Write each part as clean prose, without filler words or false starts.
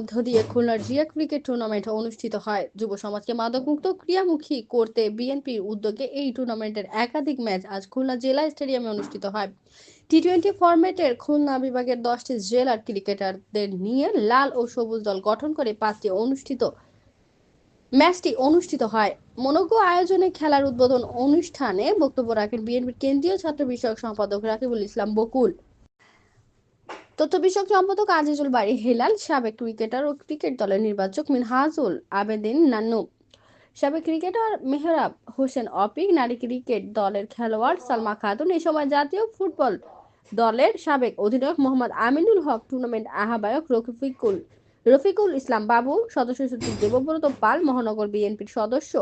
মধ্য দিয়ে খুলনার জিয়া ক্রিকেট টুর্নামেন্ট অনুষ্ঠিত হয়। যুব সমাজকে মাদকমুক্ত ক্রীড়ামুখী করতে বিএনপির উদ্যোগে এই টুর্নামেন্টের একাধিক ম্যাচ আজ খুলনা জেলা স্টেডিয়ামে অনুষ্ঠিত হয়। টি-20 ফরম্যাটের খুলনা বিভাগের 10টি জেলার ক্রিকেটারদের নিয়ে লাল ও সবুজ দল গঠন করে ম্যাচটি অনুষ্ঠিত হয়। মনোজ্ঞ আয়োজনে খেলার উদ্বোধন অনুষ্ঠানে বক্তব্য রাখেন বিএনপির কেন্দ্রীয় ছাত্র বিষয়ক সম্পাদক রাকিবুল ইসলাম বকুল, তথ্য বিষয়ক সম্পাদক আজিজুল বারী হেলাল, সাবেক ক্রিকেটার ও ক্রিকেট দলের নির্বাচক মিনহাজুল আবেদিন নান্নু, সাবেক ক্রিকেটার মেহরাব হোসেন অপি, নারী ক্রিকেট দলের খেলোয়াড় সালমা খাতুন। এ সময় জাতীয় ফুটবল দলের সাবেক অধিনায়ক মোহাম্মদ আমিনুল হক, টুর্নামেন্ট আহ্বায়ক রফিকুল ইসলাম বাবু, সদস্য সচিব দেবব্রত পাল, মহানগর বিএনপির সদস্য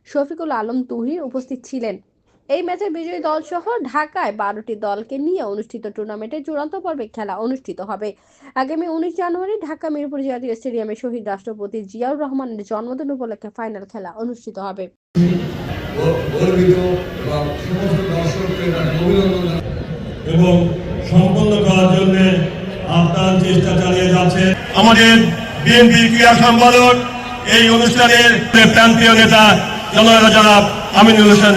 শফিকুল আলম তুহিন উপস্থিত ছিলেন। এই ম্যাচের বিজয়ী দল সহ ঢাকায় 12টি দলকে নিয়ে অনুষ্ঠিত টুর্নামেন্টের চূড়ান্ত পর্বে খেলা অনুষ্ঠিত হবে। আগামী 19 জানুয়ারি ঢাকা মিরপুর জাতীয় স্টেডিয়ামে শহীদ রাষ্ট্রপতি জিয়াউর রহমানের জন্মদিন উপলক্ষে ফাইনাল খেলা অনুষ্ঠিত হবে। এবং সম্পন্ন করার জন্য আপনার চেষ্টা চালিয়ে যাচ্ছে আমাদের বিএনপি ক্রীড়া সম্পাদক, এই অনুষ্ঠানের প্রান্তীয় নেতা জনাব আমিনুল হোসেন